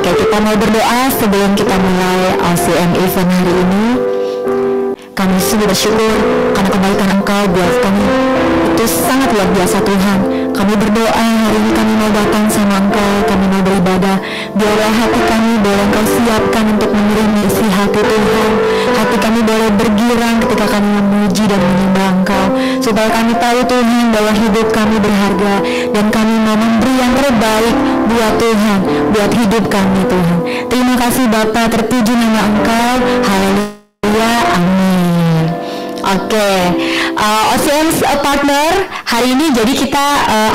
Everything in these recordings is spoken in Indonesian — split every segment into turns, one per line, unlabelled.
Oke, kita mau berdoa sebelum kita mulai OCM event hari ini. Kami sungguh bersyukur karena kebaikan Engkau buat kami itu sangat luar biasa Tuhan. Kami berdoa hari ini kami mau datang sama Engkau, kami mau beribadah. Biarlah hati kami boleh Engkau siapkan untuk menerima isi hati Tuhan. Hati kami boleh bergirang ketika kami memuji dan menyembah Engkau, supaya kami tahu Tuhan bahwa hidup kami berharga dan kami mau memberi yang terbaik buat Tuhan, buat hidup kami Tuhan. Terima kasih Bapa, terpuji nama Engkau. Haleluya, amin. Oke, OCM partner hari ini, jadi kita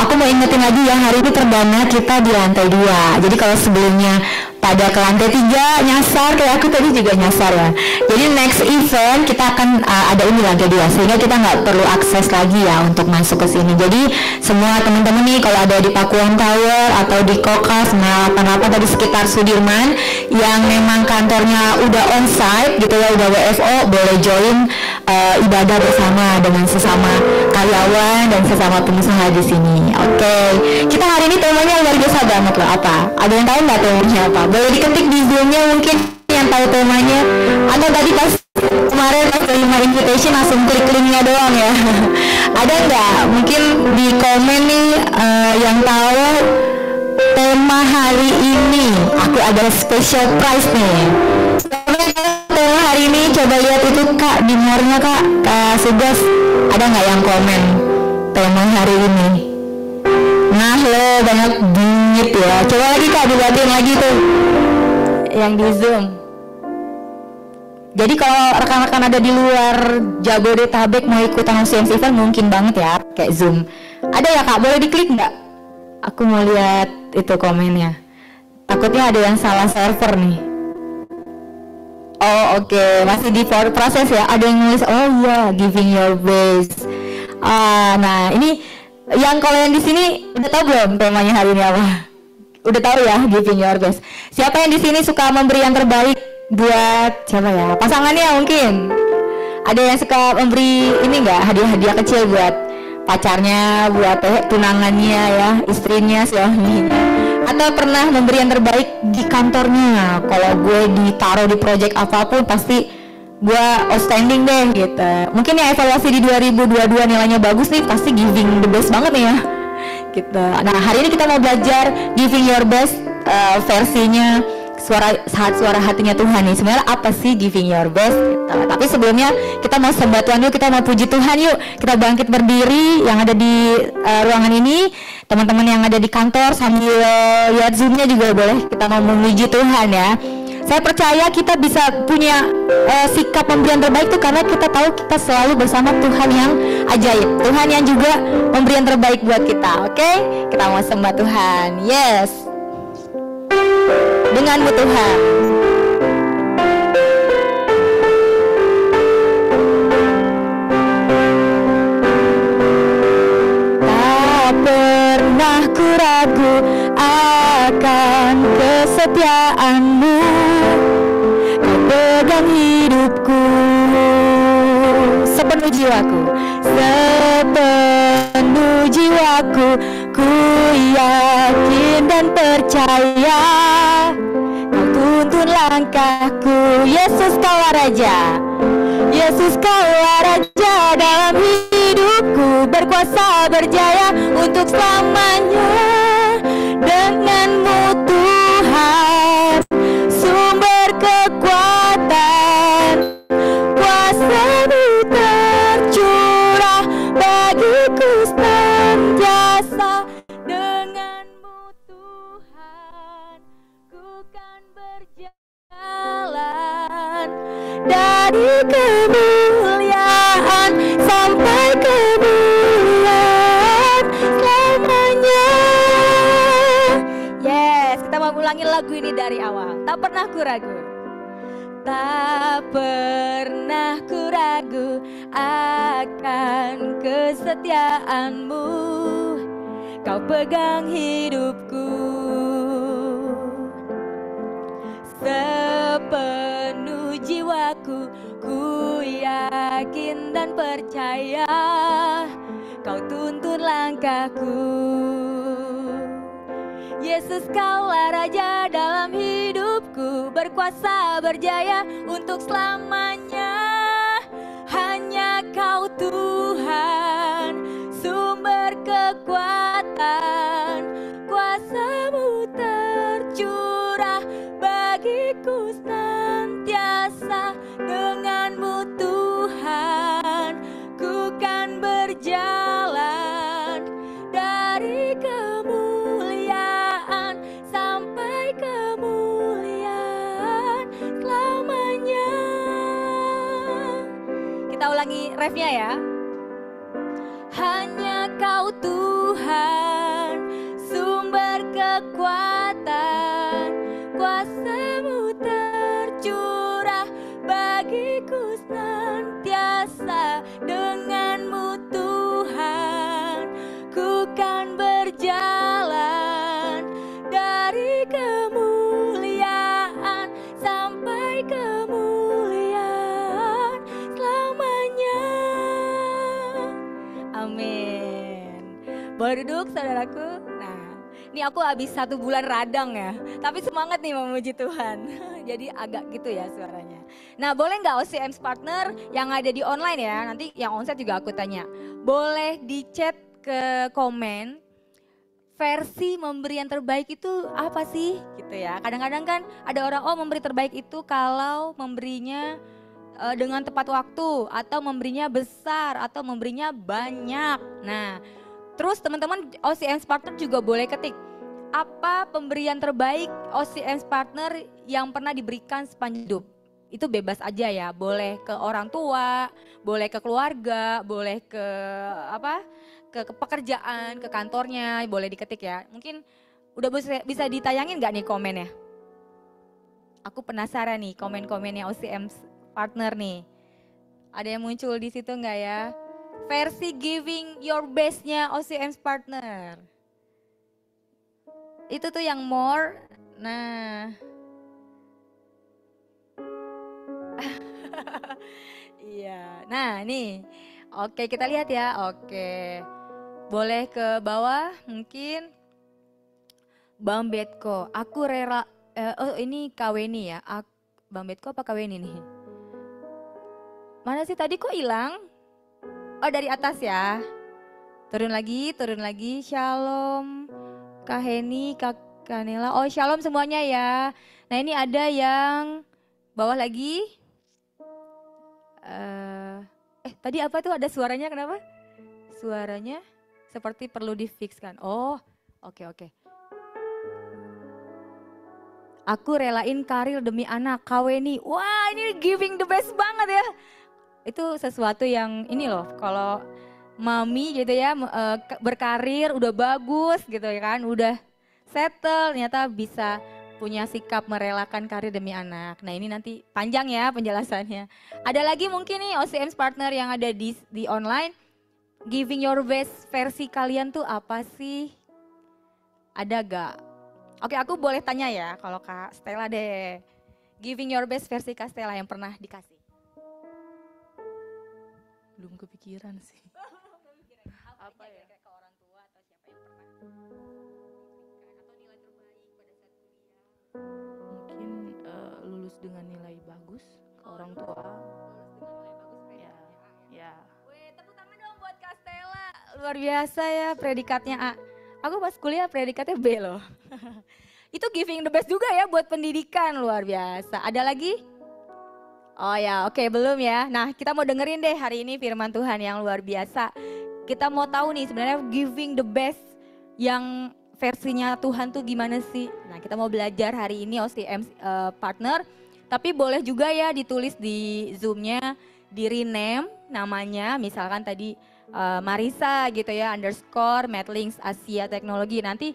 aku mau ingetin lagi ya, hari ini perdana kita di lantai 2. Jadi kalau sebelumnya pada ke lantai 3 nyasar, kayak aku tadi juga nyasar ya. Jadi next event kita akan ada ini lantai 2, sehingga kita nggak perlu akses lagi ya untuk masuk ke sini. Jadi semua teman-teman nih kalau ada di Pakuan Tower atau di Kokas, apa tadi sekitar Sudirman yang memang kantornya udah onsite gitu ya, udah WFO, boleh join ibadah bersama dengan sesama karyawan dan sesama pengusaha di sini. Oke, kita hari ini temanya luar biasa banget loh. Apa? Ada yang tahu nggak temanya apa? Boleh diketik di Zoom-nya mungkin yang tahu temanya. Atau tadi pas kemarin pas terima invitation langsung klik linknya doang ya. Ada nggak? Mungkin di komen nih yang tahu tema hari ini. Aku ada special prize nih. Tema hari ini coba lihat itu Kak, di mornya Kak, Sugas, ada nggak yang komen tema hari ini? Nah lo banyak bingit ya. Coba lagi Kak, dibatin lagi tuh yang di Zoom. Jadi kalau rekan-rekan ada di luar Jabodetabek mau ikutan OCM event mungkin banget ya kayak Zoom. Ada ya Kak, boleh diklik nggak? Aku mau lihat itu komennya. Takutnya ada yang salah server nih. Oh oke, masih di proses ya. Ada yang nulis, oh iya, giving your best. Nah ini yang kalau yang di sini udah tahu belum temanya hari ini apa? Udah tahu ya, giving your best. Siapa yang di sini suka memberi yang terbaik buat siapa ya? Pasangannya mungkin. Ada yang suka memberi ini nggak, hadiah-hadiah kecil buat pacarnya, buat tunangannya ya, istrinya, suaminya. Atau pernah memberi yang terbaik di kantornya. Kalau gue ditaruh di project apapun pasti gue outstanding deh gitu. Mungkin yang evaluasi di 2022 nilainya bagus nih, pasti giving the best banget nih ya gitu. Nah hari ini kita mau belajar giving your best versinya suara hatinya Tuhan nih. Sebenarnya apa sih giving your best gitu. Tapi sebelumnya kita mau sembah Tuhan yuk, kita mau puji Tuhan yuk. Kita bangkit berdiri yang ada di ruangan ini, teman-teman yang ada di kantor sambil lihat Zoom-nya juga boleh. Kita mau memuji Tuhan ya. Saya percaya kita bisa punya sikap pemberian terbaik tuh karena kita tahu kita selalu bersama Tuhan yang ajaib, Tuhan yang juga memberi yang terbaik buat kita. Oke? Kita mau sembah Tuhan. Yes, denganmu Tuhan. Tak pernah ku ragu akan kesetiaanmu, kau pegang hidupku sepenuh jiwaku, sepenuh jiwaku. Ku yakin dan percaya kau tuntun langkahku. Yesus kaulah Raja, Yesus kaulah Raja dalam hidupku, berkuasa berjaya untuk selamanya. Denganmu Tuhan, sumber kekuatan, kuasa-Mu tercurah bagiku senantiasa. Denganmu Tuhan, ku kan berjalan dari kemuliaan sampai kemuliaan selamanya. Yes, kita mau ulangin lagu ini dari awal. Tak pernah ku ragu, tak pernah ku ragu akan kesetiaanmu, kau pegang hidupku sepenuh jiwaku. Ku yakin dan percaya kau tuntun langkahku. Yesus kaulah Raja dalam hidupku,
kuasa berjaya untuk selamanya. Hanya Kau Tuhan, sumber kekuatan, kuasa-Mu tercurah bagiku senantiasa. Dengan-Mu Tuhan, ku kan berjalan dari kemuliaan sampai kemuliaan selamanya. Kita ulangi refnya ya. Hanya Kau Tuhan, sumber kekuatan, kuasa-Mu tercurah bagiku senantiasa. Dengan-Mu Tuhan, ku kan berjalan dari kemuliaan sampai kemuliaan selamanya. Amin. Boleh duduk saudaraku. Nah, ini aku habis 1 bulan radang ya, tapi semangat nih memuji Tuhan. Jadi agak gitu ya suaranya. Nah, boleh nggak OCM's partner yang ada di online ya, nanti yang onsite juga aku tanya. Boleh di chat ke komen, versi memberi yang terbaik itu apa sih gitu ya. Kadang-kadang kan ada orang, oh memberi terbaik itu kalau memberinya dengan tepat waktu, atau memberinya besar, atau memberinya banyak. Nah, terus teman-teman OCM's partner juga boleh ketik, apa pemberian terbaik OCM's partner yang pernah diberikan sepanjang hidup. Itu bebas aja ya, boleh ke orang tua, boleh ke keluarga, boleh ke ke pekerjaan, ke kantornya, boleh diketik ya. Mungkin udah bisa ditayangin gak nih komennya? Aku penasaran nih komen-komennya OCM's partner nih. Ada yang muncul di situ nggak ya? Versi giving your best-nya OCM's partner. Itu tuh yang more. Nah. Iya. Nah, nih. Oke, kita lihat ya. Oke. Boleh ke bawah mungkin. Bang Betko, aku rela ini Kaweni ya. Bang Betko apa Kaweni nih? Mana sih tadi kok hilang? Oh dari atas ya. Turun lagi. Shalom, Kak Heni, Kak Kanela. Oh shalom semuanya ya. Nah ini ada yang bawah lagi. Tadi apa tuh ada suaranya kenapa? Suaranya seperti perlu difixkan. Oh oke. Aku relain karir demi anak, Kaweni. Wah ini giving the best banget ya. Itu sesuatu yang ini loh, kalau mami gitu ya berkarir udah bagus gitu ya kan, udah settle, ternyata bisa punya sikap merelakan karir demi anak. Nah ini nanti panjang ya penjelasannya. Ada lagi mungkin nih OCM's partner yang ada di online, giving your best versi kalian tuh apa sih? Ada gak? Oke aku boleh tanya ya kalau Kak Stella deh. Giving your best versi Kak Stella yang pernah dikasih. Belum kepikiran sih. Apa ya? Ke orang tua atau siapa yang pernah diberikan atau nilai terbaik pada saat kuliah?
Mungkin lulus dengan nilai bagus ke orang tua.
Lulus dengan nilai bagus predikatnya A
Ya.
Weh, tepuk tangan dong buat Kak Stella. Luar biasa ya predikatnya A. Aku pas kuliah predikatnya B loh. Itu giving the best juga ya buat pendidikan, luar biasa. Ada lagi? Oh ya, oke belum ya. Nah kita mau dengerin deh hari ini firman Tuhan yang luar biasa. Kita mau tahu nih sebenarnya giving the best yang versinya Tuhan tuh gimana sih. Nah kita mau belajar hari ini OCM partner. Tapi boleh juga ya ditulis di Zoom-nya, di rename namanya. Misalkan tadi Marisa gitu ya, underscore Medlinks Asia Teknologi. Nanti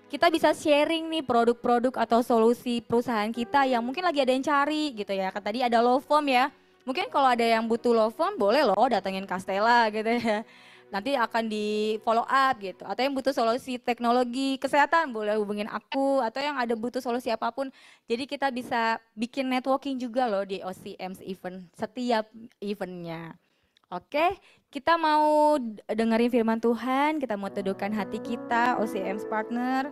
kita bisa sharing nih produk-produk atau solusi perusahaan kita yang mungkin lagi ada yang cari gitu ya. Tadi ada law firm ya. Mungkin kalau ada yang butuh law firm boleh loh datengin Castella gitu ya. Nanti akan di follow up gitu. Atau yang butuh solusi teknologi kesehatan boleh hubungin aku. Atau yang ada butuh solusi apapun. Jadi kita bisa bikin networking juga loh di OCM's event. Setiap eventnya. Oke, kita mau dengerin firman Tuhan. Kita mau teduhkan hati kita OCM's partner.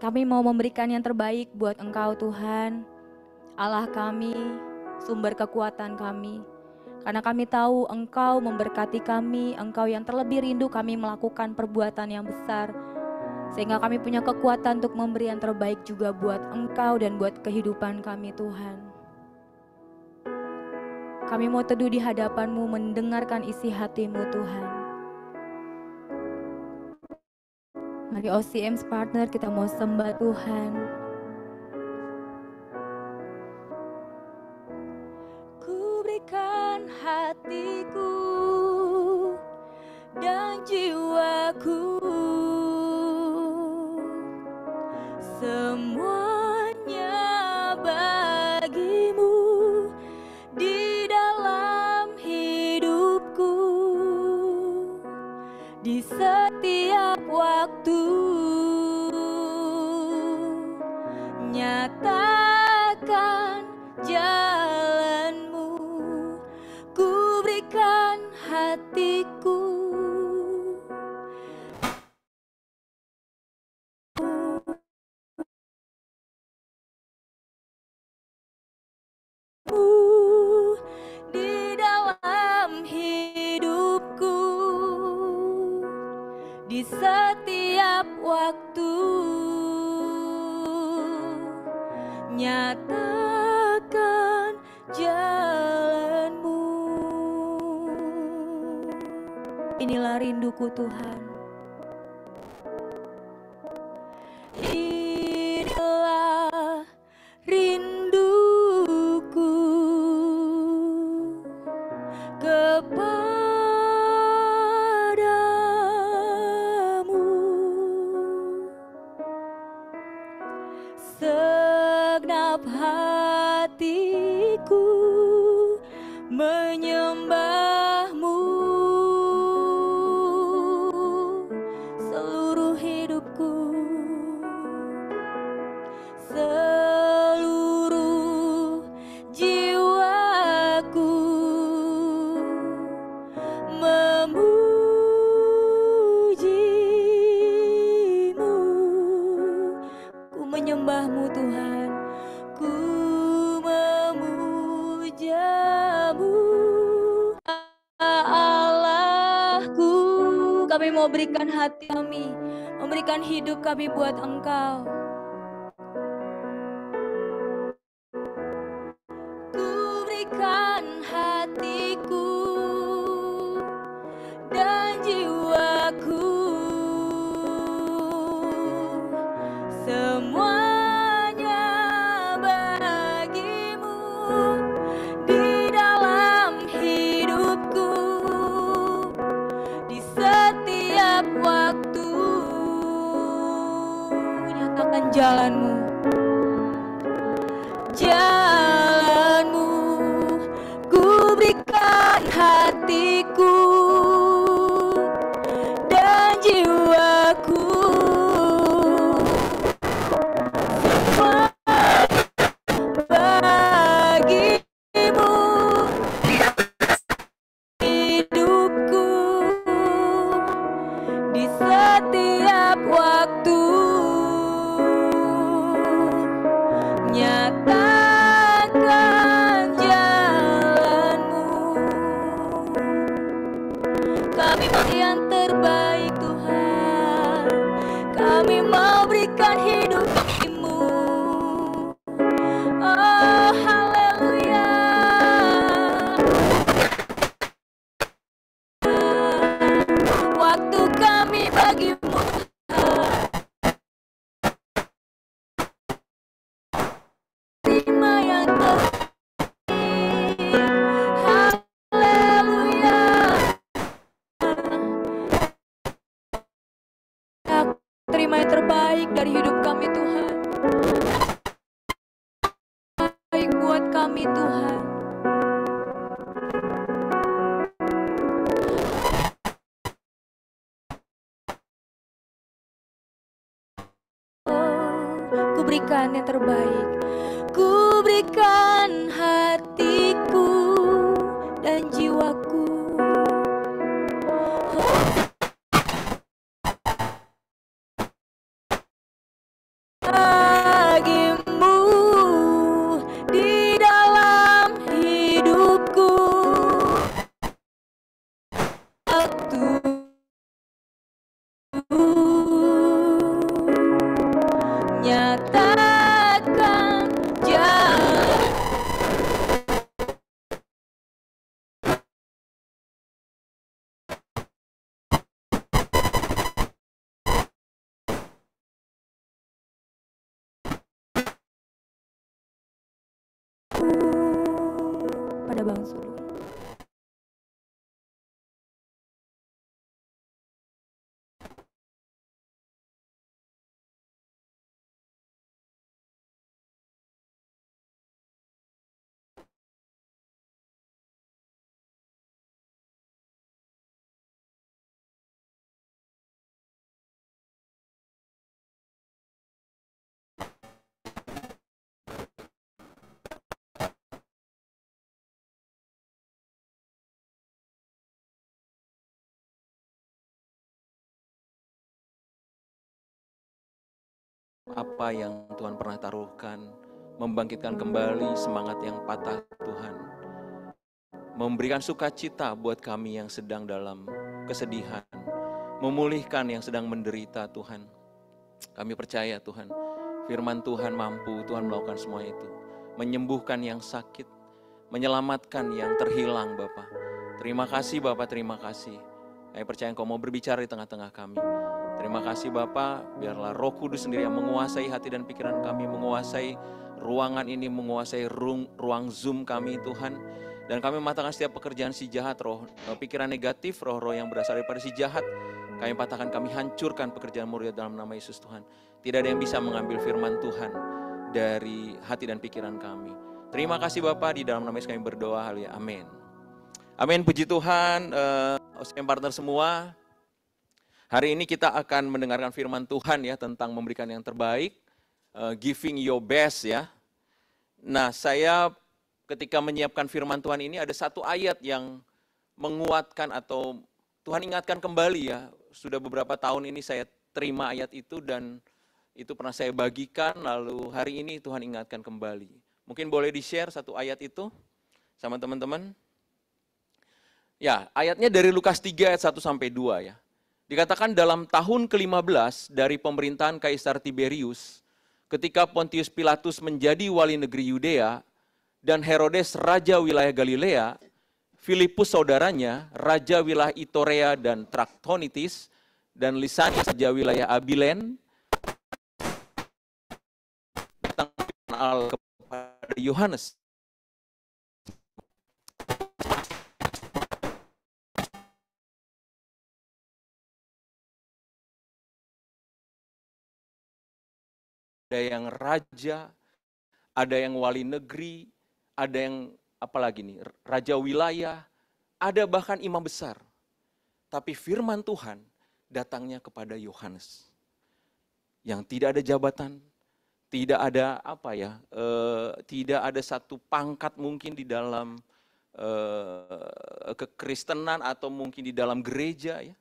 Kami mau memberikan yang terbaik buat Engkau Tuhan, Allah kami, sumber kekuatan kami. Karena kami tahu Engkau memberkati kami, Engkau yang terlebih rindu kami melakukan perbuatan yang besar. Sehingga kami punya kekuatan untuk memberi yang terbaik juga buat Engkau dan buat kehidupan kami Tuhan. Kami mau teduh di hadapan-Mu, mendengarkan isi hati-Mu Tuhan. Mari OCM Partner kita mau sembah Tuhan. Ku berikan hatiku dan jiwaku, semuanya bagimu di dalam hidupku, di setiap waktu. Nyatakan jalan-Mu, ku berikan hatiku. Di dalam hidupku, di setiap waktu. Nyatakan jalan-Mu. Inilah rinduku Tuhan. Inilah rinduku kepadamu. Segenap hatiku menyembah-Mu, seluruh hidupku, seluruh jiwaku memuji-Mu. Ku menyembah-Mu Tuhan, ku memuja-Mu Allahku. Kami mau berikan hati kami, memberikan hidup kami buat Engkau. Ku berikan hatiku dan jiwaku, semuanya bagimu di dalam hidupku, di setiap waktu. Nyatakan jalan-Mu, jalan-Mu, ku berikan hatiku dan jiwaku, semua bagimu hidupku, di setiap waktu. Nyatakan jalan-Mu. Kami mau yang terbaik Tuhan, kami mau berikan hidup bagimu. Oh haleluya, waktu kami bagimu terima yang terbaik. Haleluya, terima yang terbaik dari hidup kami Tuhan, baik buat kami Tuhan. Ku berikan yang terbaik, ku berikan hatiku dan jiwaku. Nyatakan jalan. Pada Bang Sulung.
Apa yang Tuhan pernah taruhkan, membangkitkan kembali semangat yang patah Tuhan. Memberikan sukacita buat kami yang sedang dalam kesedihan, memulihkan yang sedang menderita Tuhan. Kami percaya Tuhan, firman Tuhan mampu, Tuhan melakukan semua itu. Menyembuhkan yang sakit, menyelamatkan yang terhilang Bapa. Terima kasih Bapa, terima kasih. Kami percaya Engkau mau berbicara di tengah-tengah kami. Terima kasih Bapak, biarlah Roh Kudus sendiri yang menguasai hati dan pikiran kami, menguasai ruangan ini, menguasai ruang Zoom kami Tuhan. Dan kami mematahkan setiap pekerjaan si jahat, pikiran negatif, roh-roh yang berasal daripada si jahat. Kami patahkan, kami hancurkan pekerjaan murid dalam nama Yesus Tuhan. Tidak ada yang bisa mengambil firman Tuhan dari hati dan pikiran kami. Terima kasih Bapak, di dalam nama Yesus kami berdoa, haleluya, amin. Amin, puji Tuhan, OCM partner semua. Hari ini kita akan mendengarkan firman Tuhan ya tentang memberikan yang terbaik, giving your best ya. Nah, saya ketika menyiapkan firman Tuhan ini ada satu ayat yang menguatkan atau Tuhan ingatkan kembali ya. Sudah beberapa tahun ini saya terima ayat itu dan itu pernah saya bagikan, lalu hari ini Tuhan ingatkan kembali. Mungkin boleh di-share satu ayat itu sama teman-teman. Ya, ayatnya dari Lukas 3 ayat 1 sampai 2 ya. Dikatakan dalam tahun ke-15 dari pemerintahan Kaisar Tiberius, ketika Pontius Pilatus menjadi wali negeri Yudea, dan Herodes raja wilayah Galilea, Filipus saudaranya, raja wilayah Itorea dan Traktonitis, dan Lisanias raja wilayah Abilen, datang kepada Yohanes. Ada yang raja, ada yang wali negeri, ada yang apalagi nih, raja wilayah, ada bahkan imam besar. Tapi firman Tuhan datangnya kepada Yohanes. Yang tidak ada jabatan, tidak ada tidak ada satu pangkat mungkin di dalam kekristenan atau mungkin di dalam gereja ya.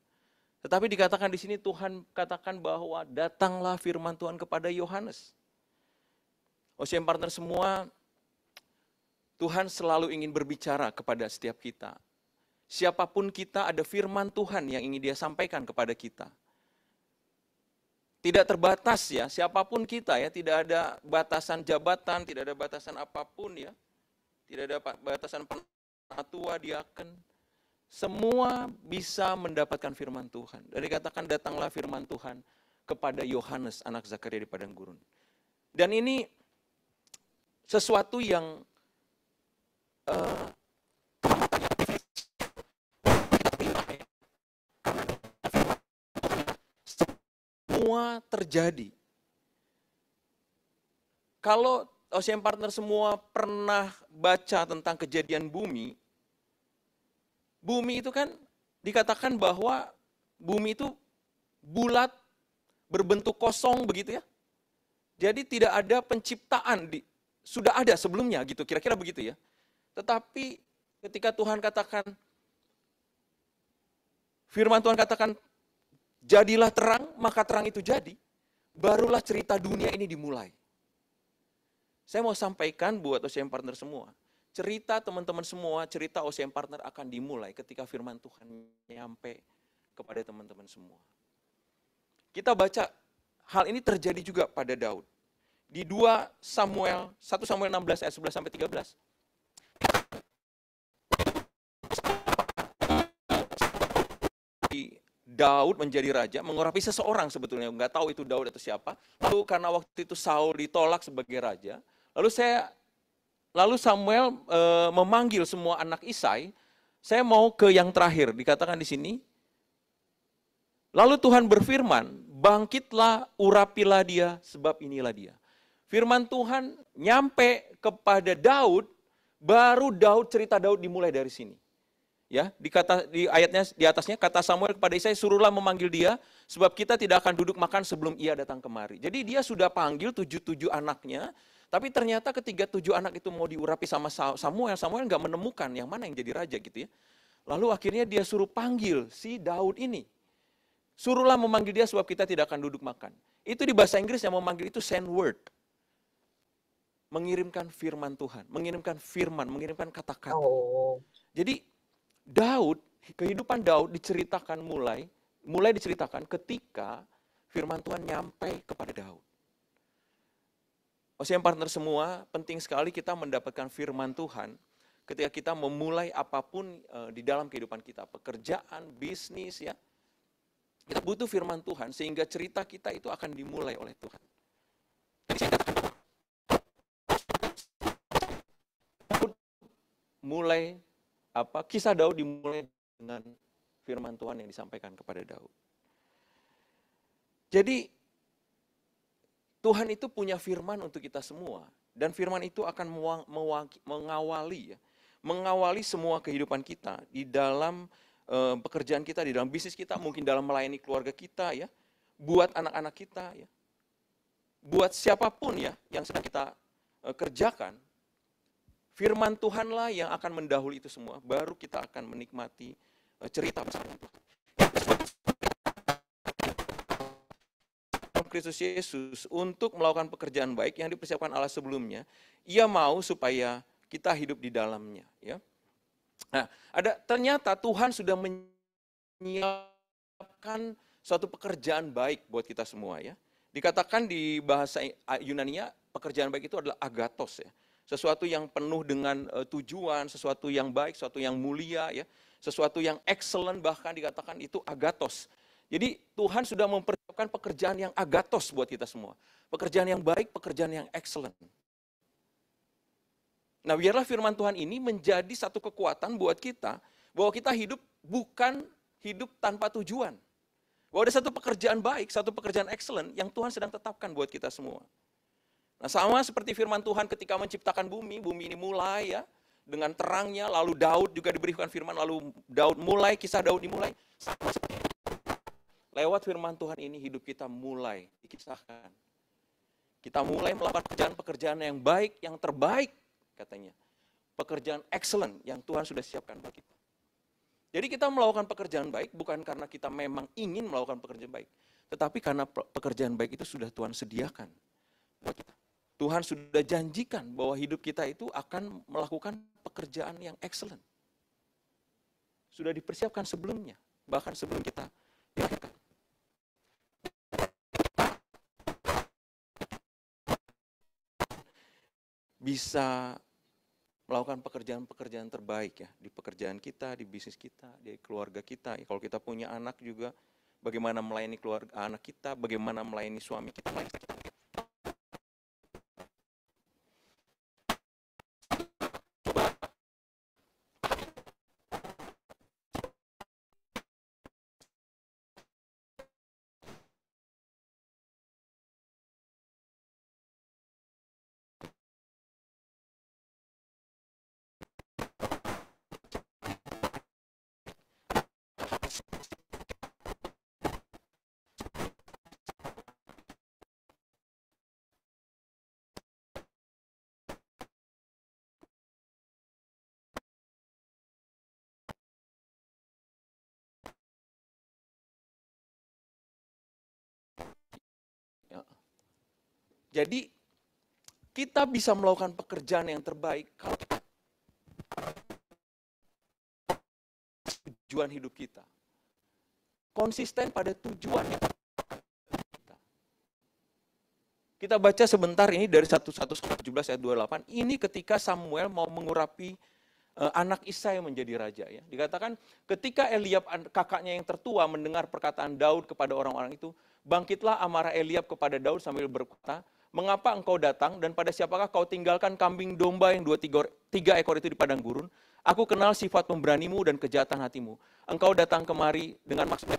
Tetapi dikatakan di sini Tuhan katakan bahwa datanglah firman Tuhan kepada Yohanes. OCM partner semua, Tuhan selalu ingin berbicara kepada setiap kita. Siapapun kita ada firman Tuhan yang ingin Dia sampaikan kepada kita. Tidak terbatas ya, siapapun kita ya, tidak ada batasan jabatan, tidak ada batasan apapun ya. Tidak ada batasan penatua, diaken. Semua bisa mendapatkan firman Tuhan. Dan dikatakan datanglah firman Tuhan kepada Yohanes anak Zakaria di padang gurun. Dan ini sesuatu yang semua terjadi. Kalau OCM partner semua pernah baca tentang kejadian bumi, bumi itu kan dikatakan bahwa bumi itu bulat, berbentuk kosong begitu ya. Jadi tidak ada penciptaan, sudah ada sebelumnya gitu, kira-kira begitu ya. Tetapi ketika Tuhan katakan, firman Tuhan katakan, jadilah terang, maka terang itu jadi. Barulah cerita dunia ini dimulai. Saya mau sampaikan buat OCM partner semua. Cerita teman-teman semua, cerita OCM partner akan dimulai ketika firman Tuhan nyampe kepada teman-teman semua. Kita baca hal ini terjadi juga pada Daud. Di 1 Samuel 16 ayat 11 sampai 13. Daud menjadi raja, mengurapi seseorang sebetulnya, nggak tahu itu Daud atau siapa. Lalu karena waktu itu Saul ditolak sebagai raja, lalu Samuel memanggil semua anak Isai. Saya mau ke yang terakhir, dikatakan di sini. Lalu Tuhan berfirman, bangkitlah, urapilah dia, sebab inilah dia. Firman Tuhan nyampe kepada Daud, baru cerita Daud dimulai dari sini. Ya, di ayatnya di atasnya kata Samuel kepada Isai, suruhlah memanggil dia, sebab kita tidak akan duduk makan sebelum ia datang kemari. Jadi dia sudah panggil 7 anaknya, tapi ternyata ketika 7 anak itu mau diurapi sama Samuel nggak menemukan yang mana yang jadi raja gitu ya. Lalu akhirnya dia suruh panggil si Daud ini. Suruhlah memanggil dia sebab kita tidak akan duduk makan. Itu di bahasa Inggris yang memanggil itu send word. Mengirimkan firman Tuhan, mengirimkan firman, mengirimkan kata-kata. Jadi kehidupan Daud diceritakan mulai diceritakan ketika firman Tuhan nyampe kepada Daud. OCM partner semua, penting sekali kita mendapatkan firman Tuhan ketika kita memulai apapun di dalam kehidupan kita, pekerjaan, bisnis ya. Kita butuh firman Tuhan sehingga cerita kita itu akan dimulai oleh Tuhan. Kisah Daud dimulai dengan firman Tuhan yang disampaikan kepada Daud. Jadi Tuhan itu punya firman untuk kita semua, dan firman itu akan mengawali semua kehidupan kita di dalam pekerjaan kita, di dalam bisnis kita, mungkin dalam melayani keluarga kita ya, buat anak-anak kita ya, buat siapapun ya yang sedang kita kerjakan. Firman Tuhanlah yang akan mendahului itu semua, baru kita akan menikmati cerita bersama Tuhan. Kristus Yesus untuk melakukan pekerjaan baik yang dipersiapkan Allah sebelumnya, Ia mau supaya kita hidup di dalamnya. Ya. Nah, ternyata Tuhan sudah menyiapkan suatu pekerjaan baik buat kita semua. Ya. Dikatakan di bahasa Yunani-nya, pekerjaan baik itu adalah agathos ya. Sesuatu yang penuh dengan tujuan, sesuatu yang baik, sesuatu yang mulia, ya, sesuatu yang excellent, bahkan dikatakan itu agathos. Jadi Tuhan sudah mempersiapkan pekerjaan yang agathos buat kita semua. Pekerjaan yang baik, pekerjaan yang excellent. Nah, biarlah firman Tuhan ini menjadi satu kekuatan buat kita, bahwa kita hidup bukan hidup tanpa tujuan. Bahwa ada satu pekerjaan baik, satu pekerjaan excellent yang Tuhan sedang tetapkan buat kita semua. Nah, sama seperti firman Tuhan ketika menciptakan bumi ini mulai ya, dengan terangnya, lalu Daud juga diberikan firman, lalu kisah Daud dimulai. Sama seperti itu. Lewat firman Tuhan ini hidup kita mulai dikisahkan. Kita mulai melakukan pekerjaan yang baik, yang terbaik katanya. Pekerjaan excellent yang Tuhan sudah siapkan bagi kita. Jadi kita melakukan pekerjaan baik bukan karena kita memang ingin melakukan pekerjaan baik, tetapi karena pekerjaan baik itu sudah Tuhan sediakan buat kita. Tuhan sudah janjikan bahwa hidup kita itu akan melakukan pekerjaan yang excellent. Sudah dipersiapkan sebelumnya, bahkan sebelum kita dilahirkan. Bisa melakukan pekerjaan-pekerjaan terbaik ya, di pekerjaan kita, di bisnis kita, di keluarga kita. Ya, kalau kita punya anak juga, bagaimana melayani keluarga anak kita, bagaimana melayani suami kita, Jadi kita bisa melakukan pekerjaan yang terbaik kalau kita tujuan hidup kita. Konsisten pada tujuan yang Kita baca sebentar ini dari 1 Samuel 17 ayat 28. Ini ketika Samuel mau mengurapi anak Isai yang menjadi raja ya. Dikatakan ketika Eliab kakaknya yang tertua mendengar perkataan Daud kepada orang-orang itu, bangkitlah amarah Eliab kepada Daud sambil berkata, "Mengapa engkau datang dan pada siapakah kau tinggalkan kambing domba yang 2-3 ekor itu di padang gurun? Aku kenal sifat pemberanimu dan kejahatan hatimu. Engkau datang kemari dengan maksud..."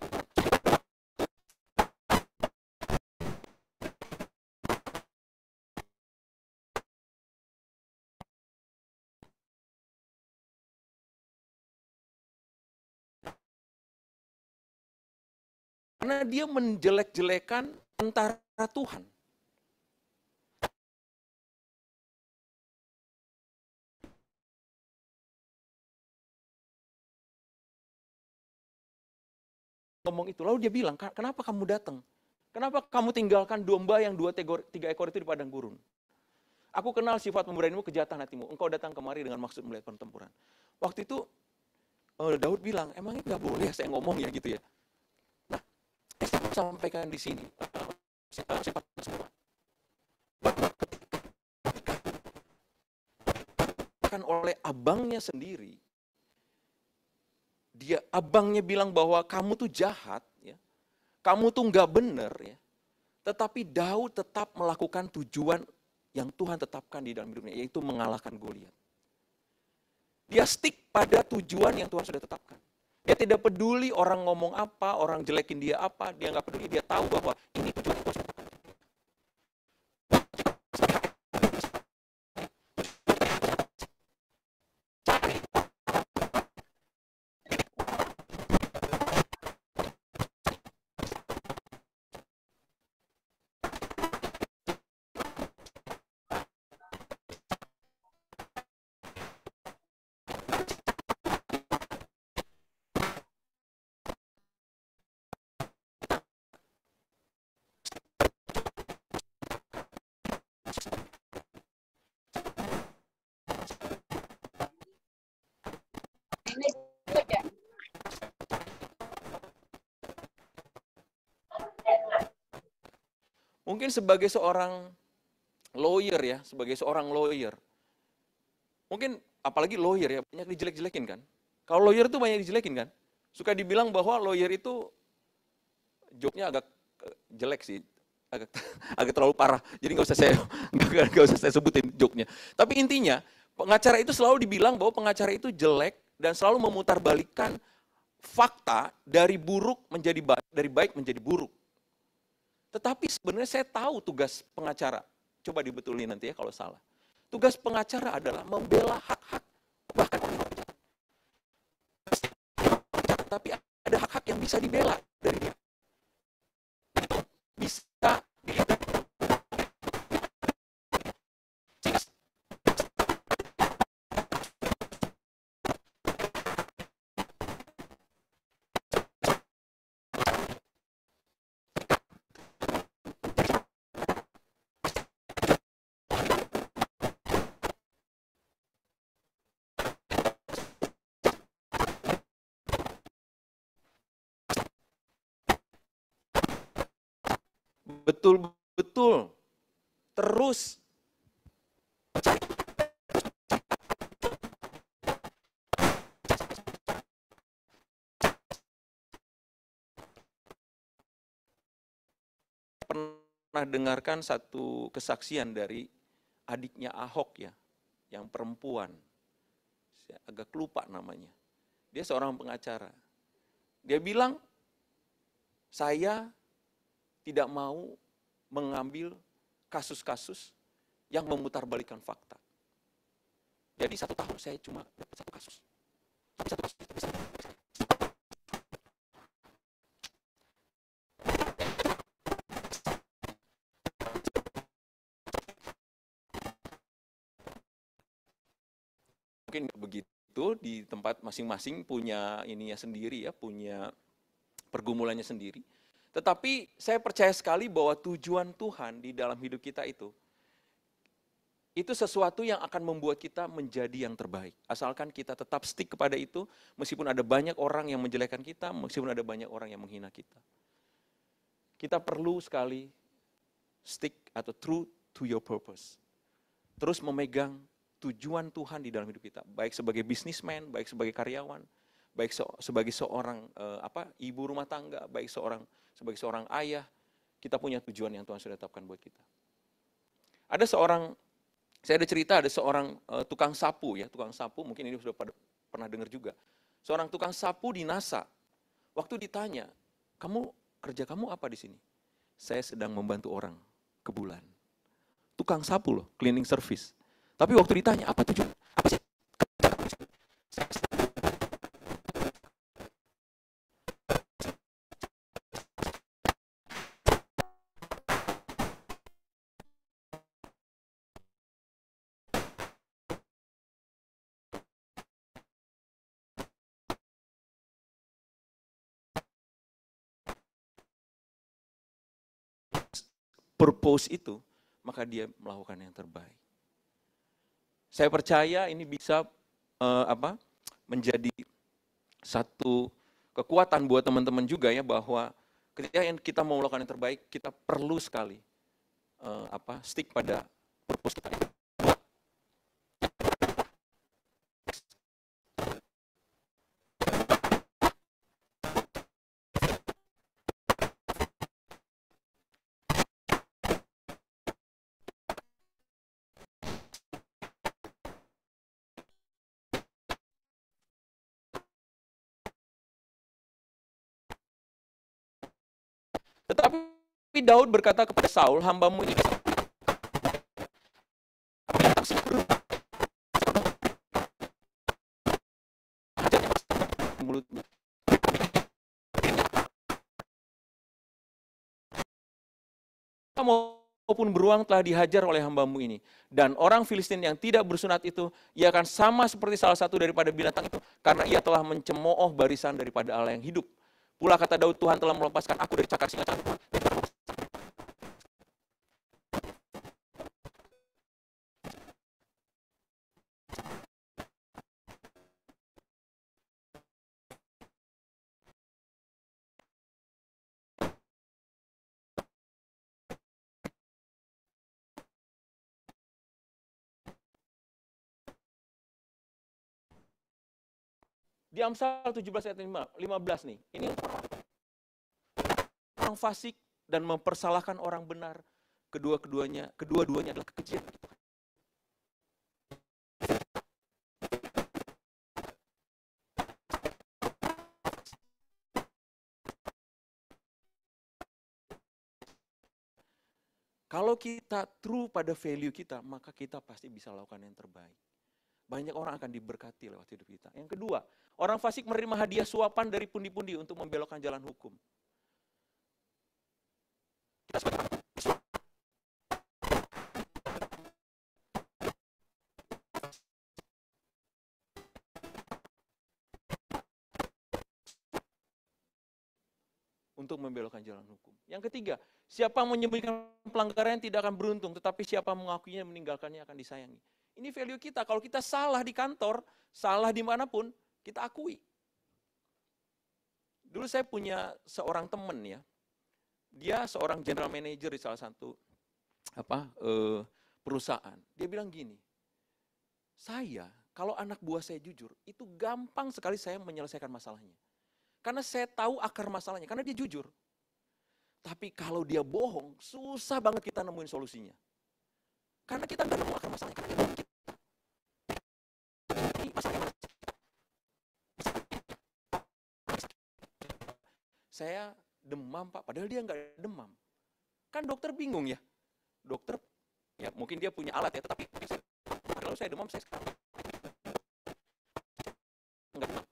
Karena dia menjelek-jelekan tentara Tuhan. Ngomong itu, lalu dia bilang, "Kenapa kamu datang? Kenapa kamu tinggalkan domba yang 2-3 ekor itu di padang gurun? Aku kenal sifat pemberanimu, kejahatan hatimu. Engkau datang kemari dengan maksud melihat pertempuran." Waktu itu Daud bilang, "Emangnya nggak boleh saya ngomong ya gitu ya?" Nah, saya sampaikan di sini, bahkan oleh abangnya sendiri, abangnya bilang bahwa kamu tuh jahat, ya, kamu tuh nggak bener, ya. Tetapi Daud tetap melakukan tujuan yang Tuhan tetapkan di dalam hidupnya, yaitu mengalahkan Goliat. Dia stick pada tujuan yang Tuhan sudah tetapkan. Dia tidak peduli orang ngomong apa, orang jelekin dia apa, dia nggak peduli, dia tahu bahwa ini tujuan yang Tuhan sudah tetapkan. Mungkin sebagai seorang lawyer ya, mungkin apalagi lawyer ya, banyak dijelek-jelekin kan. Kalau lawyer itu banyak dijelekin kan. Suka dibilang bahwa lawyer itu joke-nya agak jelek sih, agak terlalu parah. Jadi nggak usah saya sebutin joke-nya. Tapi intinya pengacara itu selalu dibilang bahwa pengacara itu jelek dan selalu memutarbalikkan fakta dari baik menjadi buruk. Tetapi sebenarnya saya tahu tugas pengacara. Coba dibetulin nanti ya kalau salah. Tugas pengacara adalah membela hak-hak bahkan orang kejahatan. Tapi ada hak-hak yang bisa dibela dari dia. Itu bisa betul-betul terus pernah dengarkan satu kesaksian dari adiknya Ahok ya, yang perempuan. Saya agak lupa namanya. Dia seorang pengacara. Dia bilang, "Saya tidak mau mengambil kasus-kasus yang memutarbalikkan fakta. Jadi 1 tahun saya cuma dapat 1 kasus. Tapi 1 kasus itu bisa mungkin begitu di tempat masing-masing punya ininya sendiri ya, punya pergumulannya sendiri. Tetapi saya percaya sekali bahwa tujuan Tuhan di dalam hidup kita itu sesuatu yang akan membuat kita menjadi yang terbaik. Asalkan kita tetap stick kepada itu, meskipun ada banyak orang yang menjelekkan kita, meskipun ada banyak orang yang menghina kita. Kita perlu sekali stick atau true to your purpose. Terus memegang tujuan Tuhan di dalam hidup kita, baik sebagai businessman, baik sebagai karyawan, baik sebagai seorang ibu rumah tangga, baik sebagai seorang ayah, kita punya tujuan yang Tuhan sudah tetapkan buat kita. Saya ada cerita, ada seorang tukang sapu ya, tukang sapu, mungkin ini sudah pernah dengar juga. Seorang tukang sapu di NASA, waktu ditanya, kerja kamu apa di sini? Saya sedang membantu orang ke bulan. Tukang sapu loh, cleaning service. Tapi waktu ditanya, apa tujuan? Apa sih? Purpose itu, maka dia melakukan yang terbaik. Saya percaya ini bisa menjadi satu kekuatan buat teman-teman juga ya, bahwa ketika kita mau melakukan yang terbaik, kita perlu sekali stick pada purpose kita. Tetapi Daud berkata kepada Saul, hambamu ini mulutnya. Maupun beruang telah dihajar oleh hambamu ini. Dan orang Filistin yang tidak bersunat itu, ia akan sama seperti salah satu daripada binatang itu, karena ia telah mencemooh barisan daripada Allah yang hidup. Pula kata Daud, Tuhan telah melepaskan aku dari cakar singa cangkuk. Di Amsal 17 ayat 15 nih, ini orang fasik dan mempersalahkan orang benar, kedua-duanya adalah kekejian. Kalau kita true pada value kita, maka kita pasti bisa lakukan yang terbaik. Banyak orang akan diberkati lewat hidup kita. Yang kedua, orang fasik menerima hadiah suapan dari pundi-pundi untuk membelokkan jalan hukum. Untuk membelokkan jalan hukum. Yang ketiga, siapa menyembunyikan pelanggaran tidak akan beruntung, tetapi siapa mengakuinya meninggalkannya akan disayangi. Ini value kita. Kalau kita salah di kantor, salah dimanapun, kita akui. Dulu saya punya seorang teman ya, dia seorang general manager di salah satu perusahaan. Dia bilang gini, kalau anak buah saya jujur, itu gampang sekali saya menyelesaikan masalahnya. Karena saya tahu akar masalahnya, karena dia jujur. Tapi kalau dia bohong, susah banget kita nemuin solusinya. Karena kita nggak nemu akar masalahnya. Saya demam Pak, padahal dia nggak demam. Kan dokter bingung ya. Dokter, ya mungkin dia punya alat ya, tetapi kalau saya demam, saya sekarang nggak demam.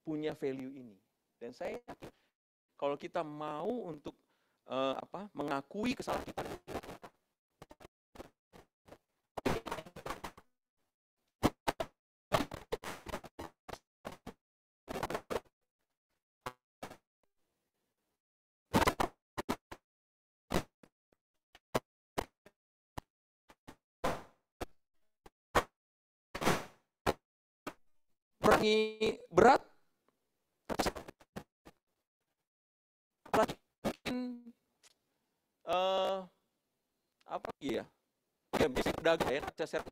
Punya value ini. Dan saya yakin kalau kita mau untuk mengakui kesalahan kita, kurangi berat, mungkin apa lagi ya? Ya bisa pedagang ya, saya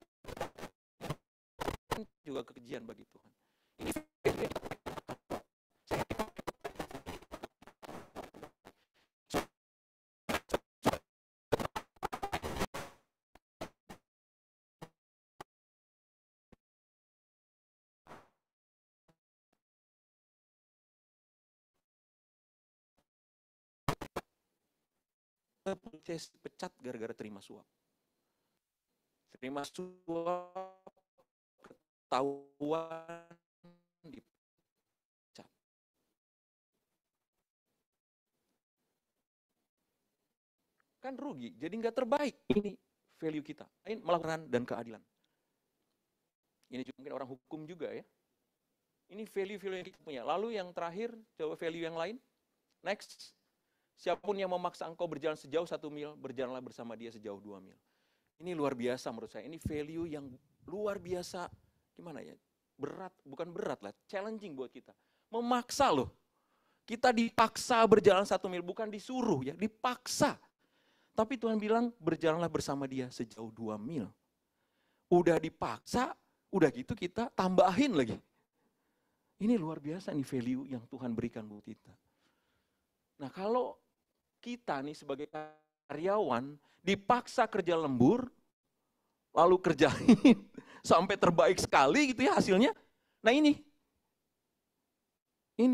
juga kekejian bagi Tuhan. Ini pecat gara-gara terima suap. Terima suap, ketahuan, dipecat. Kan rugi, jadi nggak terbaik. Ini value kita, melakukan dan keadilan. Ini juga mungkin orang hukum juga ya. Ini value-value yang kita punya. Lalu yang terakhir, coba value yang lain. Next. Siapapun yang memaksa engkau berjalan sejauh 1 mil, berjalanlah bersama dia sejauh 2 mil. Ini luar biasa menurut saya. Ini value yang luar biasa, gimana ya? Berat, bukan berat lah, challenging buat kita. Memaksa loh. Kita dipaksa berjalan 1 mil, bukan disuruh ya, dipaksa. Tapi Tuhan bilang, berjalanlah bersama dia sejauh 2 mil. Udah dipaksa, udah gitu kita tambahin lagi. Ini luar biasa nih value yang Tuhan berikan buat kita. Nah kalau kita nih sebagai karyawan dipaksa kerja lembur, lalu kerjain sampai terbaik sekali gitu ya hasilnya. Nah ini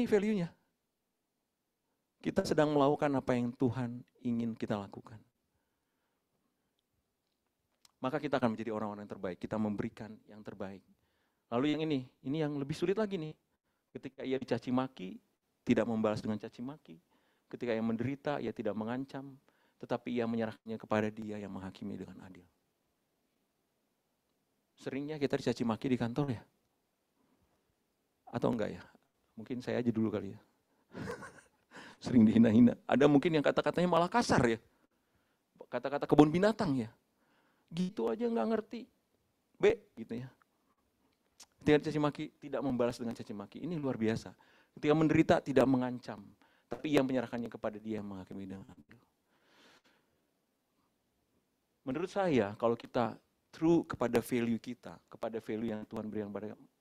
value-nya. Kita sedang melakukan apa yang Tuhan ingin kita lakukan. Maka kita akan menjadi orang-orang yang terbaik. Kita memberikan yang terbaik. Lalu yang ini yang lebih sulit lagi nih. Ketika ia dicaci maki, tidak membalas dengan caci maki. Ketika ia menderita, ia tidak mengancam. Tetapi ia menyerahkannya kepada dia yang menghakimi dengan adil. Seringnya kita dicaci maki di kantor ya? Atau enggak ya? Mungkin saya aja dulu kali ya. Sering dihina-hina. Ada mungkin yang kata-katanya malah kasar ya. Kata-kata kebun binatang ya. Gitu aja nggak ngerti. Gitu ya. Ketika caci maki, tidak membalas dengan caci maki. Ini luar biasa. Ketika menderita, tidak mengancam. Tapi ia menyerahkannya kepada dia yang menghakimi dengan adil. Menurut saya, kalau kita true kepada value kita, kepada value yang Tuhan berikan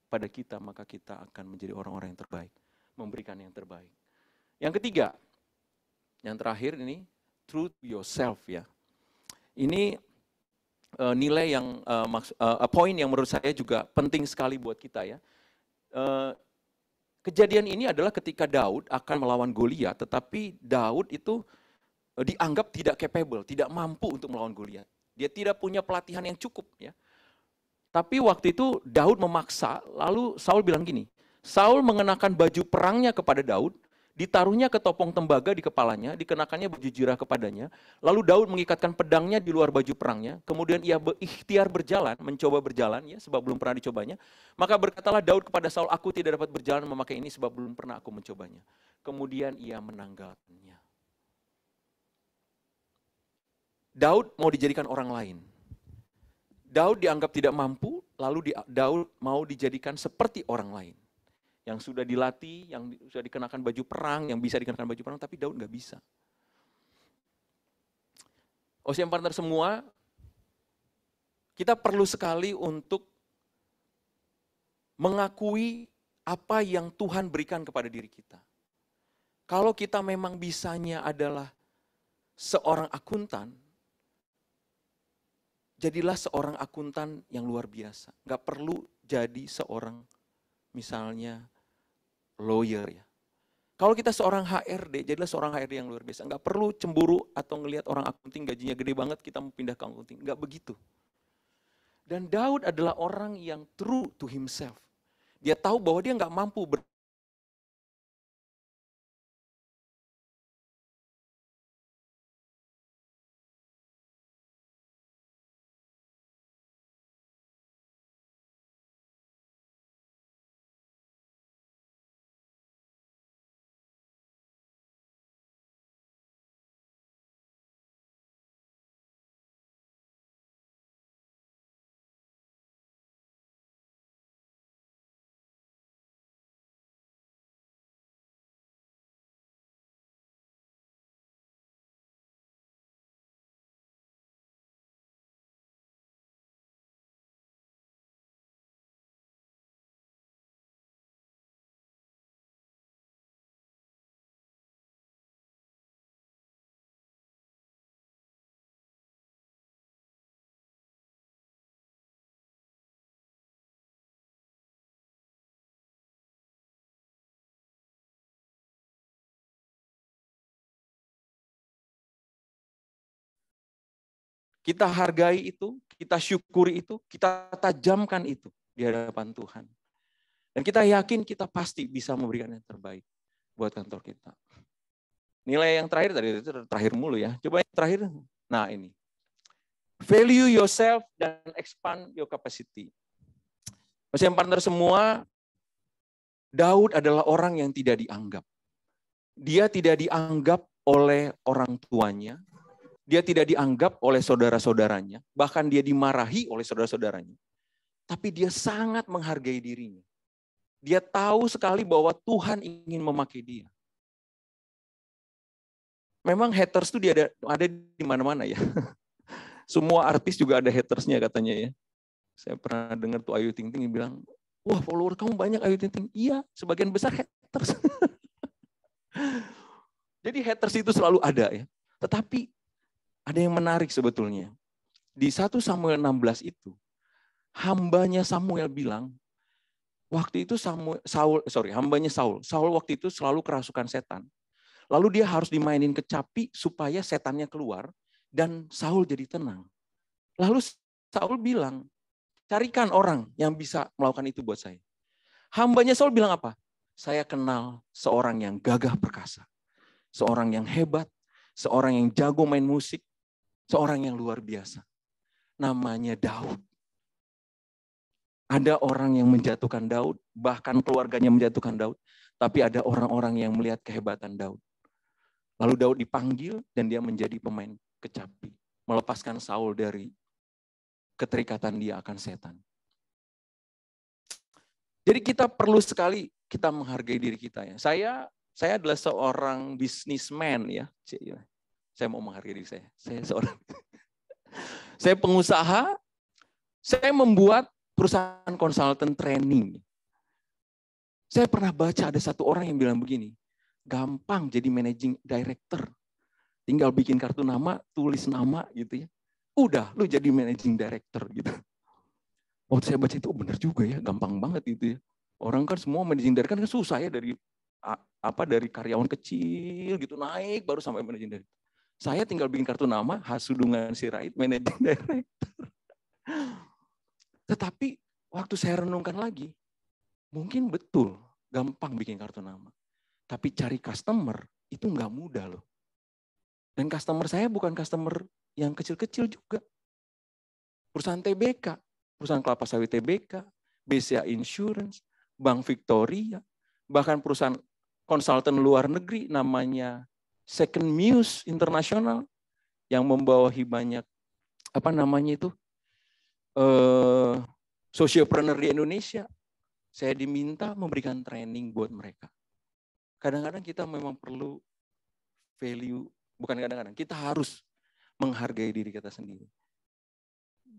pada kita, maka kita akan menjadi orang-orang yang terbaik. Memberikan yang terbaik. Yang ketiga, yang terakhir ini, true to yourself ya. Ini nilai yang, poin yang menurut saya juga penting sekali buat kita ya. Kejadian ini adalah ketika Daud akan melawan Goliat, tetapi Daud itu dianggap tidak capable, tidak mampu untuk melawan Goliat. Dia tidak punya pelatihan yang cukup ya. Tapi waktu itu Daud memaksa, lalu Saul bilang gini, Saul mengenakan baju perangnya kepada Daud, ditaruhnya ketopong tembaga di kepalanya, dikenakannya baju jirah kepadanya, lalu Daud mengikatkan pedangnya di luar baju perangnya, kemudian ia berikhtiar berjalan, mencoba berjalan ya, sebab belum pernah dicobanya. Maka berkatalah Daud kepada Saul, aku tidak dapat berjalan memakai ini sebab belum pernah aku mencobanya. Kemudian ia menanggalkannya. Daud mau dijadikan orang lain. Daud dianggap tidak mampu, lalu Daud mau dijadikan seperti orang lain. Yang sudah dilatih, yang sudah dikenakan baju perang, yang bisa dikenakan baju perang, tapi Daud nggak bisa. OCM partner semua, kita perlu sekali untuk mengakui apa yang Tuhan berikan kepada diri kita. Kalau kita memang bisanya adalah seorang akuntan, jadilah seorang akuntan yang luar biasa. Nggak perlu jadi seorang misalnya lawyer ya. Kalau kita seorang HRD, jadilah seorang HRD yang luar biasa. Nggak perlu cemburu atau ngelihat orang akunting gajinya gede banget, kita mau pindah ke akunting. Nggak begitu. Dan Daud adalah orang yang true to himself. Dia tahu bahwa dia nggak mampu Kita hargai itu, kita syukuri itu, kita tajamkan itu di hadapan Tuhan. Dan kita yakin kita pasti bisa memberikan yang terbaik buat kantor kita. Nilai yang terakhir tadi itu terakhir mulu ya. Coba yang terakhir. Nah ini. Value yourself dan expand your capacity. Masih partner semua, Daud adalah orang yang tidak dianggap. Dia tidak dianggap oleh orang tuanya. Dia tidak dianggap oleh saudara-saudaranya. Bahkan dia dimarahi oleh saudara-saudaranya. Tapi dia sangat menghargai dirinya. Dia tahu sekali bahwa Tuhan ingin memakai dia. Memang haters itu dia ada di mana-mana ya. Semua artis juga ada hatersnya katanya ya. Saya pernah dengar tuh Ayu Ting Ting bilang, wah follower kamu banyak Ayu Ting Ting. Iya, sebagian besar haters. Jadi haters itu selalu ada ya. Tetapi ada yang menarik sebetulnya. Di 1 Samuel 16 itu, hambanya Samuel bilang, waktu itu hambanya Saul waktu itu selalu kerasukan setan. Lalu dia harus dimainin kecapi supaya setannya keluar dan Saul jadi tenang. Lalu Saul bilang, carikan orang yang bisa melakukan itu buat saya. Hambanya Saul bilang apa? Saya kenal seorang yang gagah perkasa. Seorang yang hebat, seorang yang jago main musik, seorang yang luar biasa. Namanya Daud. Ada orang yang menjatuhkan Daud, bahkan keluarganya menjatuhkan Daud. Tapi ada orang-orang yang melihat kehebatan Daud. Lalu Daud dipanggil dan dia menjadi pemain kecapi. Melepaskan Saul dari keterikatan dia akan setan. Jadi kita perlu sekali kita menghargai diri kita ya. Saya adalah seorang businessman ya. Saya mau menghargai diri saya. Saya pengusaha, saya membuat perusahaan konsultan training. Saya pernah baca ada satu orang yang bilang begini, gampang jadi managing director. Tinggal bikin kartu nama, tulis nama gitu ya. Udah, lu jadi managing director gitu. Waktu saya baca itu, benar juga ya, gampang banget gitu ya. Orang kan semua managing director kan susah ya dari karyawan kecil gitu naik baru sampai managing director. Saya tinggal bikin kartu nama, Hasudungan Sirait, managing director. Tetapi waktu saya renungkan lagi, mungkin betul gampang bikin kartu nama. Tapi cari customer itu nggak mudah loh. Dan customer saya bukan customer yang kecil-kecil juga. Perusahaan TBK, perusahaan kelapa sawit TBK, BCA Insurance, Bank Victoria, bahkan perusahaan konsultan luar negeri namanya Second Muse International yang membawahi banyak sociopreneur di Indonesia. Saya diminta memberikan training buat mereka. Kadang-kadang kita memang perlu value, bukan kadang-kadang, kita harus menghargai diri kita sendiri.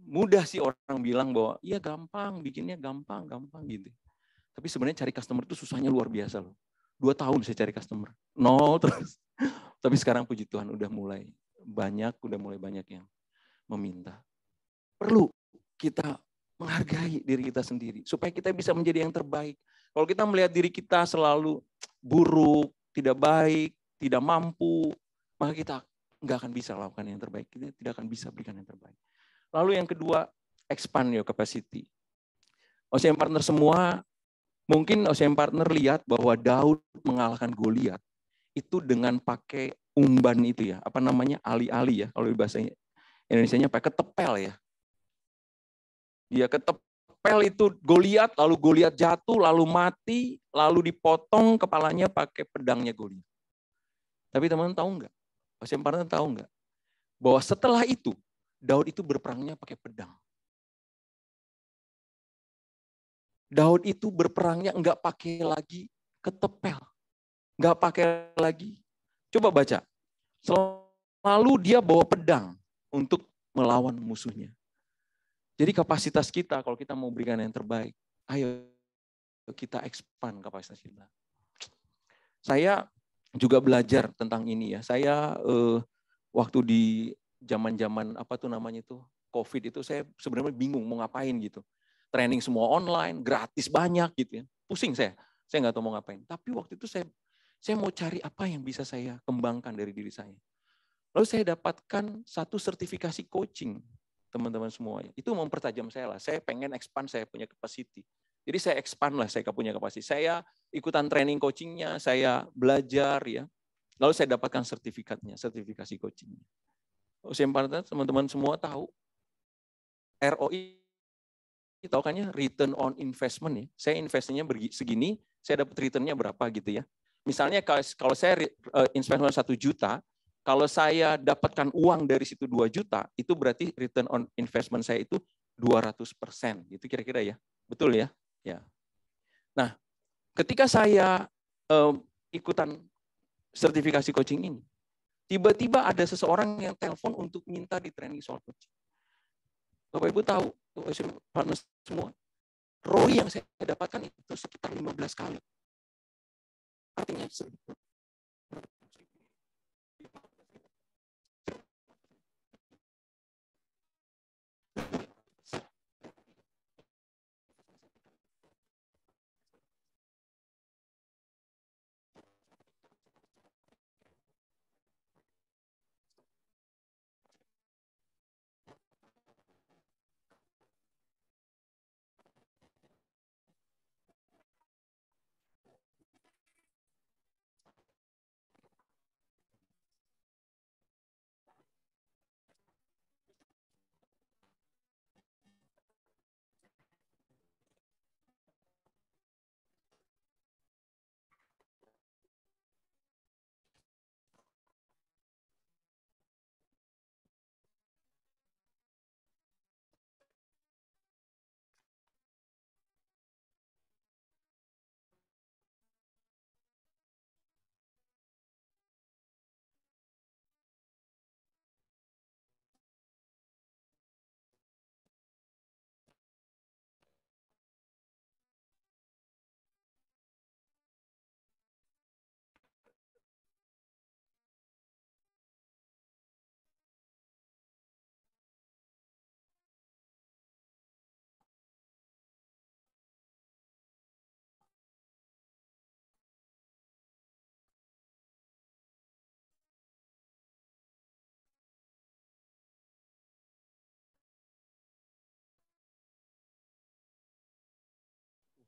Mudah sih orang bilang bahwa iya gampang, bikinnya gampang gitu. Tapi sebenarnya cari customer itu susahnya luar biasa loh. 2 tahun saya cari customer, 0 terus. Tapi sekarang puji Tuhan udah mulai banyak yang meminta. Perlu kita menghargai diri kita sendiri supaya kita bisa menjadi yang terbaik. Kalau kita melihat diri kita selalu buruk, tidak baik, tidak mampu, maka kita nggak akan bisa lakukan yang terbaik. Kita tidak akan bisa berikan yang terbaik. Lalu yang kedua, expand your capacity. OCM Partner semua, mungkin OCM Partner lihat bahwa Daud mengalahkan Goliat itu dengan pakai umban itu ya, ali-ali ya, kalau di bahasa Indonesianya pakai ketepel ya. Dia ketepel itu Goliat, lalu Goliat jatuh, lalu mati, lalu dipotong kepalanya pakai pedangnya Goliat. Tapi teman-teman tahu nggak? OCM Partner tahu nggak? Bahwa setelah itu, Daud itu berperangnya pakai pedang. Daud itu berperangnya nggak pakai lagi ketepel. Nggak pakai lagi. Coba baca. Selalu dia bawa pedang untuk melawan musuhnya. Jadi kapasitas kita, kalau kita mau berikan yang terbaik, ayo kita expand kapasitas kita. Saya juga belajar tentang ini ya. Saya waktu di zaman-zaman COVID itu saya sebenarnya bingung mau ngapain gitu. Training semua online, gratis banyak gitu ya. Pusing saya nggak tahu mau ngapain. Tapi waktu itu saya mau cari apa yang bisa saya kembangkan dari diri saya. Lalu saya dapatkan satu sertifikasi coaching, teman-teman semua. Itu mempertajam saya lah. Saya pengen expand saya punya capacity. Jadi saya expand lah saya punya capacity. Saya ikutan training coachingnya, saya belajar ya. Lalu saya dapatkan sertifikatnya, sertifikasi coachingnya. OCM Partner, teman-teman semua tahu ROI, tahu kan ya, return on investment ya. Saya investasinya segini, saya dapat returnnya berapa gitu ya. Misalnya kalau saya investment 1 juta, kalau saya dapatkan uang dari situ 2 juta, itu berarti return on investment saya itu 200%. Gitu kira-kira ya. Betul ya? Ya. Nah, ketika saya ikutan sertifikasi coaching ini, tiba-tiba ada seseorang yang telepon untuk minta di training soal coaching. Bapak Ibu tahu, partner semua, ROI yang saya dapatkan itu sekitar 15 kali. Artinya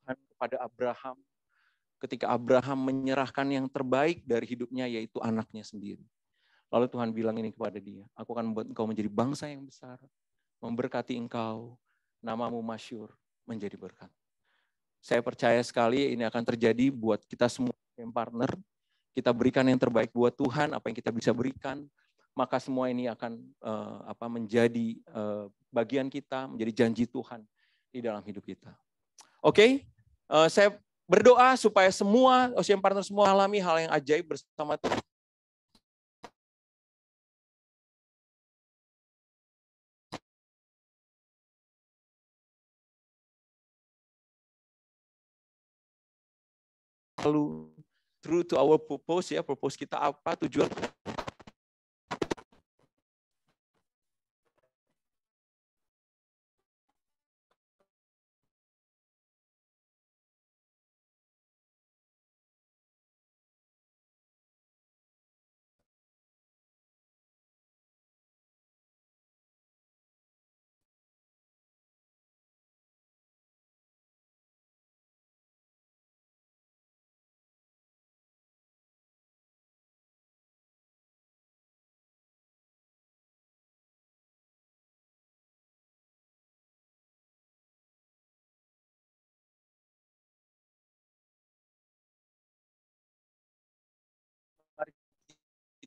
Tuhan kepada Abraham, ketika Abraham menyerahkan yang terbaik dari hidupnya, yaitu anaknya sendiri. Lalu Tuhan bilang ini kepada dia, aku akan membuat engkau menjadi bangsa yang besar, memberkati engkau, namamu masyhur, menjadi berkat. Saya percaya sekali ini akan terjadi buat kita semua yang partner. Kita berikan yang terbaik buat Tuhan, apa yang kita bisa berikan, maka semua ini akan menjadi bagian kita, menjadi janji Tuhan di dalam hidup kita. Oke, saya berdoa supaya semua OCM Partner semua alami hal yang ajaib bersama Tuhan. Lalu true to our purpose ya, purpose kita apa, tujuan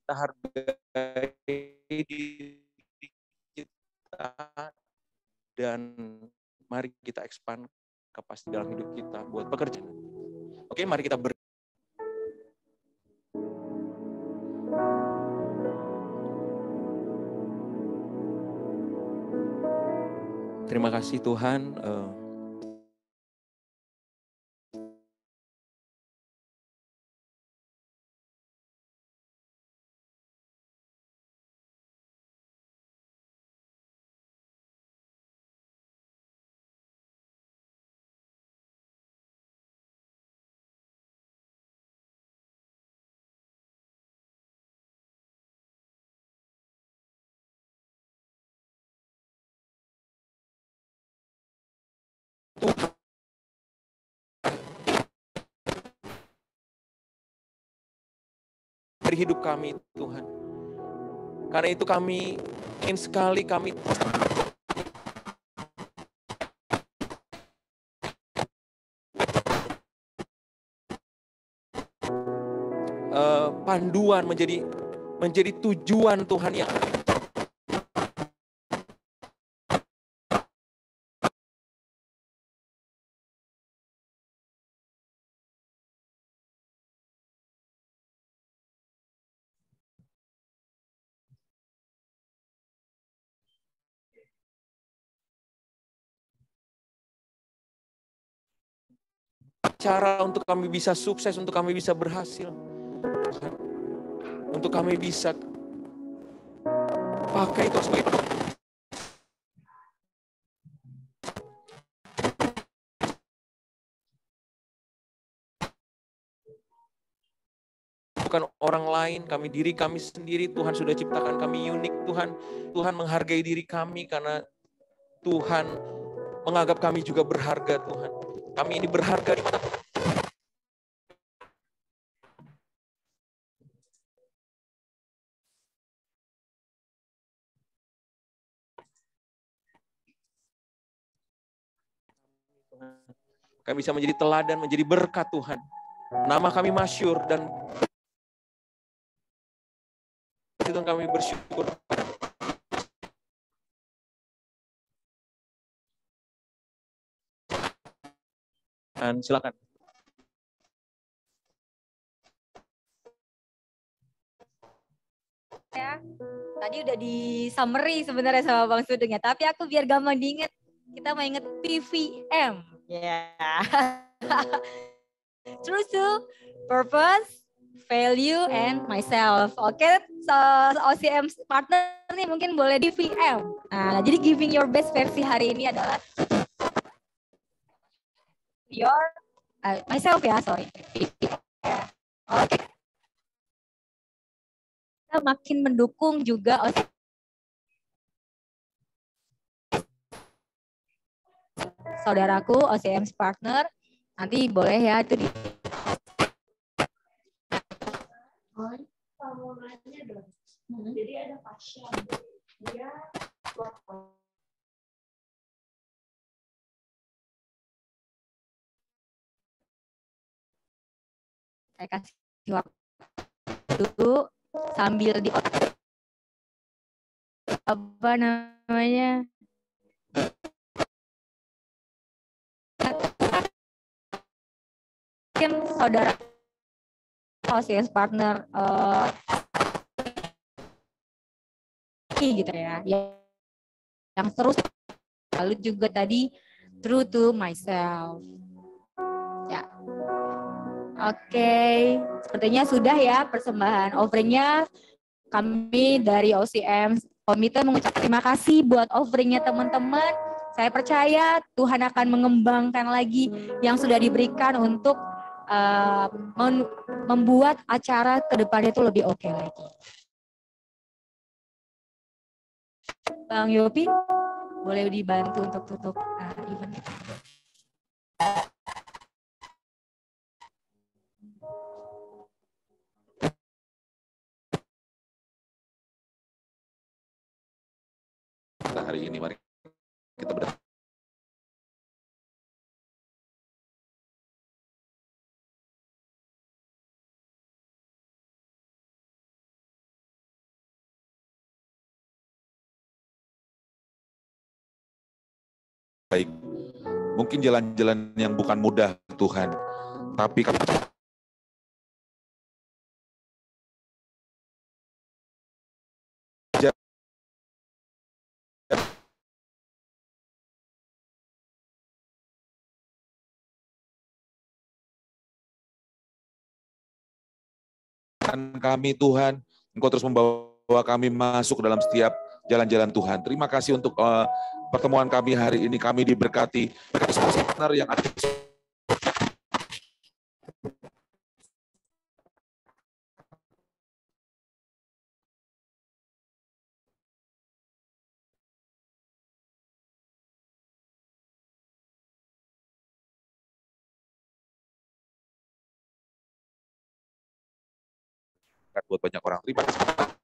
kita hargai diri kita dan mari kita expand kapasitas dalam hidup kita buat pekerjaan. Oke, mari kita Terima kasih Tuhan. Tuhan dari hidup kami, Tuhan. Karena itu kami ingin sekali kami panduan menjadi tujuan Tuhan yang cara untuk kami bisa sukses, untuk kami bisa berhasil, untuk kami bisa pakai itu sebagai bukan orang lain, kami diri kami sendiri. Tuhan sudah ciptakan kami unik, Tuhan. Tuhan menghargai diri kami karena Tuhan menganggap kami juga berharga, Tuhan. Kami ini berharga di mata Tuhan. Kami bisa menjadi teladan, menjadi berkat Tuhan. Nama kami masyhur dan itu kami bersyukur. Dan silakan.
Ya, tadi udah di summary sebenarnya sama Bang Sudeng ya, tapi aku biar gampang diinget, kita mau inget PVM. Ya. Truth, purpose, value, and myself. Oke, so, OCM partner nih mungkin boleh di VM. Nah, jadi giving your best versi hari ini adalah your myself ya, sorry. Oke. Kita makin mendukung juga saudaraku OCM partner. Nanti boleh ya itu di Jadi ada pasien, dia saya kasih waktu sambil di apa namanya mungkin saudara OCS partner gitu ya yang terus lalu juga tadi true to myself ya. Oke, sepertinya sudah ya persembahan offeringnya. Kami dari OCM Komite mengucapkan terima kasih buat offeringnya teman-teman. Saya percaya Tuhan akan mengembangkan lagi yang sudah diberikan untuk membuat acara ke depannya itu lebih oke lagi. Bang Yopi, boleh dibantu untuk tutup event.
Hari ini mari kita berdamai. Baik, mungkin jalan-jalan yang bukan mudah Tuhan, tapi kami kami Tuhan, Engkau terus membawa kami masuk dalam setiap jalan-jalan Tuhan. Terima kasih untuk pertemuan kami hari ini, kami diberkati partner yang aktif berkat buat banyak orang. Terima kasih.